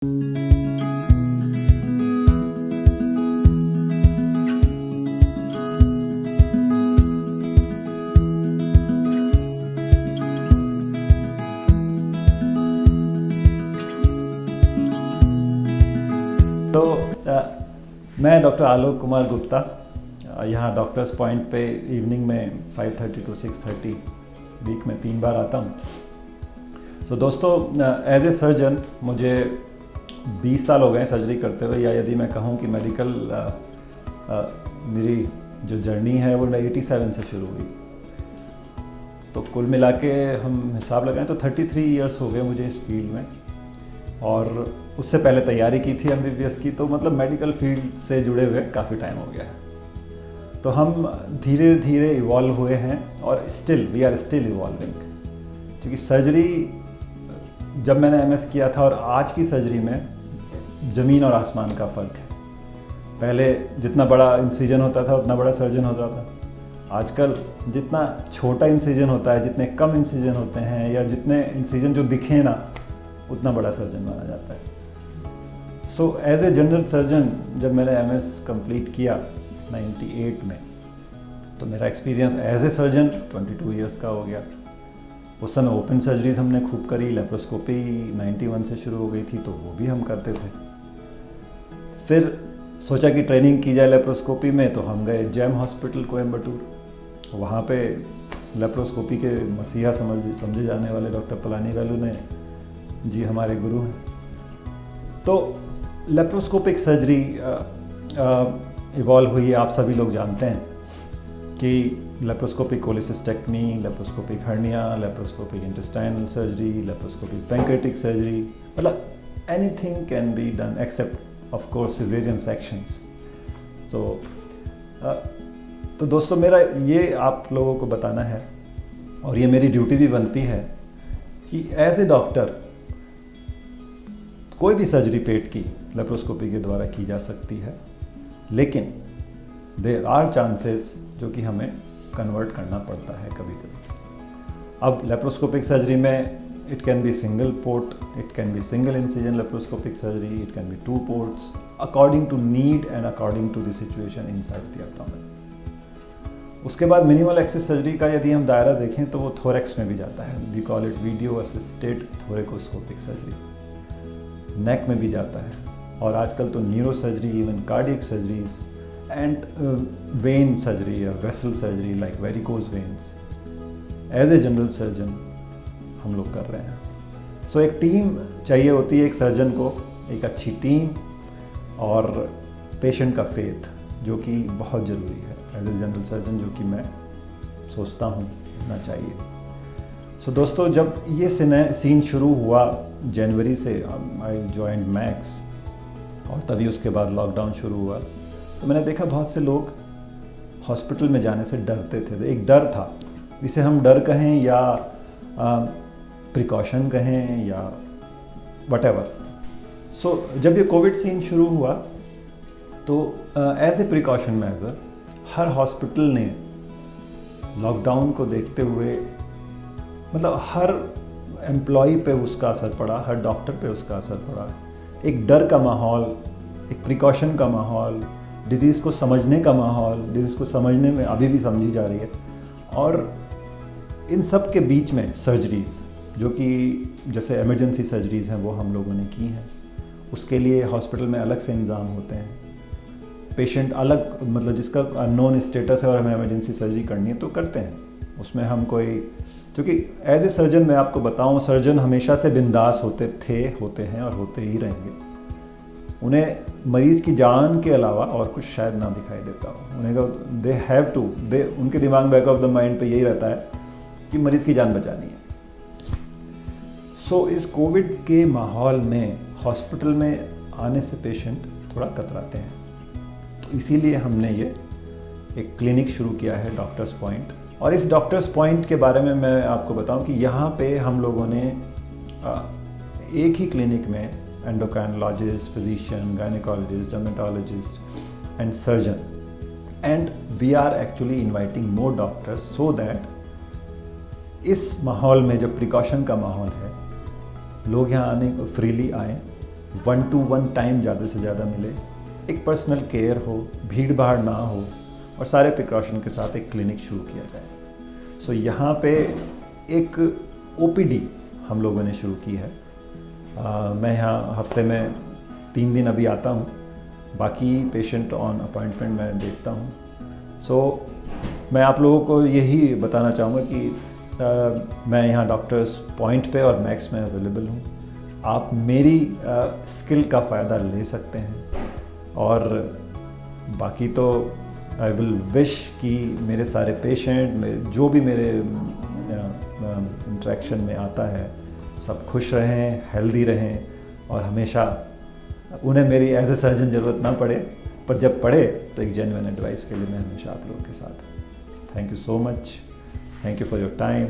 तो मैं डॉक्टर आलोक कुमार गुप्ता यहाँ डॉक्टर्स पॉइंट पे इवनिंग में 5:30 to 6:30 वीक में 3 बार आता हूँ। तो दोस्तों, एज ए सर्जन मुझे 20 साल हो गए सर्जरी करते हुए, या यदि मैं कहूँ कि मेडिकल मेरी जो जर्नी है वो 87 से शुरू हुई। तो कुल मिला के हम हिसाब लगाएं तो 33 ईयर्स हो गए मुझे इस फील्ड में, और उससे पहले तैयारी की थी MBBS की। तो मतलब मेडिकल फील्ड से जुड़े हुए काफ़ी टाइम हो गया है। तो हम धीरे धीरे इवॉल्व हुए हैं और वी आर स्टिल इवॉल्विंग। क्योंकि सर्जरी, जब मैंने MS किया था और आज की सर्जरी में ज़मीन और आसमान का फ़र्क है। पहले जितना बड़ा इंसिजन होता था उतना बड़ा सर्जन होता था। आजकल जितना छोटा इंसिजन होता है, जितने कम इंसिजन होते हैं, या जितने इंसिजन जो दिखे ना, उतना बड़ा सर्जन माना जाता है। So as a general surgeon जब मैंने MS कंप्लीट किया 98 में, तो मेरा experience as a surgeon 22 years का हो गया। उस समय ओपन सर्जरीज हमने खूब करी, लेप्रोस्कोपी 91 से शुरू हो गई थी, तो वो भी हम करते थे। फिर सोचा कि ट्रेनिंग की जाए लेप्रोस्कोपी में, तो हम गए जैम हॉस्पिटल कोयम्बटूर। वहाँ पे लेप्रोस्कोपी के मसीहा समझे जाने वाले डॉक्टर पलानी वैलू ने जी हमारे गुरु हैं। तो लेप्रोस्कोपिक सर्जरी इवॉल्व हुई। आप सभी लोग जानते हैं कि laparoscopic cholecystectomy, laparoscopic hernia, laparoscopic intestinal surgery, laparoscopic pancreatic surgery, मतलब anything can be done except of course caesarean sections. तो दोस्तों, मेरा ये आप लोगों को बताना है, और ये मेरी ड्यूटी भी बनती है कि एज ए डॉक्टर कोई भी सर्जरी पेट की लेप्रोस्कोपी के द्वारा की जा सकती है, लेकिन देयर आर चांसेस जो कि हमें कन्वर्ट करना पड़ता है कभी कभी। अब लेप्रोस्कोपिक सर्जरी में it can be single port, it can be single incision laparoscopic surgery, it can be 2 ports according to need and according to the situation inside the abdomen. उसके बाद मिनिमल एक्सेस सर्जरी का यदि हम दायरा देखें तो वो थोरेक्स में भी जाता है। We call it video assisted thoracoscopic surgery. Neck में भी जाता है, और आजकल तो neuro surgery, even cardiac surgeries and vein surgery या vessel surgery like varicose veins, as a general surgeon हम लोग कर रहे हैं। सो एक टीम चाहिए होती है एक सर्जन को, एक अच्छी टीम और पेशेंट का फेथ, जो कि बहुत ज़रूरी है एज ए जनरल सर्जन, जो कि मैं सोचता हूँ होना चाहिए। सो दोस्तों, जब ये सीन शुरू हुआ जनवरी से, आई जॉइंड मैक्स, और तभी उसके बाद लॉकडाउन शुरू हुआ, तो मैंने देखा बहुत से लोग हॉस्पिटल में जाने से डरते थे। तो एक डर था, इसे हम डर कहें या प्रिकॉशन कहें या व्हाटएवर। सो जब ये कोविड सीन शुरू हुआ, तो एज ए प्रिकॉशन मेजर हर हॉस्पिटल ने लॉकडाउन को देखते हुए, मतलब हर एम्प्लॉई पे उसका असर पड़ा, हर डॉक्टर पे उसका असर पड़ा। एक डर का माहौल, एक प्रिकॉशन का माहौल, डिज़ीज़ को समझने का माहौल, डिज़ीज़ को समझने में अभी भी समझी जा रही है। और इन सब के बीच में सर्जरीज़, जो कि जैसे इमरजेंसी सर्जरीज़ हैं, वो हम लोगों ने की हैं। उसके लिए हॉस्पिटल में अलग से इंतज़ाम होते हैं। पेशेंट अलग, मतलब जिसका अननोन स्टेटस है और हमें इमरजेंसी सर्जरी करनी है तो करते हैं। उसमें हम कोई, क्योंकि एज ए सर्जन मैं आपको बताऊं, सर्जन हमेशा से बिंदास होते हैं और होते ही रहेंगे। उन्हें मरीज़ की जान के अलावा और कुछ शायद ना दिखाई देता हो। उन्हें दे हैव टू, उनके दिमाग बैक ऑफ द माइंड पे यही रहता है कि मरीज़ की जान बचानी है। सो इस कोविड के माहौल में हॉस्पिटल में आने से पेशेंट थोड़ा कतराते हैं, तो इसीलिए हमने ये एक क्लिनिक शुरू किया है डॉक्टर्स पॉइंट। और इस डॉक्टर्स पॉइंट के बारे में मैं आपको बताऊं कि यहाँ पे हम लोगों ने एक ही क्लिनिक में endocrinologist, physician, gynaecologist, dermatologist and surgeon, and we are actually inviting more doctors so that इस माहौल में, जब प्रिकॉशन का माहौल है, लोग यहाँ आने को फ्रीली आएँ 1-to-1 टाइम ज़्यादा से ज़्यादा मिले, एक पर्सनल केयर हो, भीड़ भाड़ ना हो और सारे प्रिकॉशन के साथ एक क्लिनिक शुरू किया जाए। सो यहाँ पे एक OPD हम लोगों ने शुरू की है। मैं यहाँ हफ्ते में 3 दिन अभी आता हूँ, बाकी पेशेंट ऑन अपॉइंटमेंट मैं देखता हूँ। सो मैं आप लोगों को यही बताना चाहूँगा कि मैं यहाँ डॉक्टर्स पॉइंट पे और मैक्स में अवेलेबल हूँ। आप मेरी स्किल का फ़ायदा ले सकते हैं और बाकी तो आई विल विश कि मेरे सारे पेशेंट जो भी मेरे इंटरेक्शन में आता है सब खुश रहें, हेल्दी रहें और हमेशा उन्हें मेरी एज ए सर्जन ज़रूरत ना पड़े, पर जब पड़े तो एक जेन्युइन एडवाइस के लिए मैं हमेशा आप लोगों के साथ हूँ। Thank you so much, thank you for your time.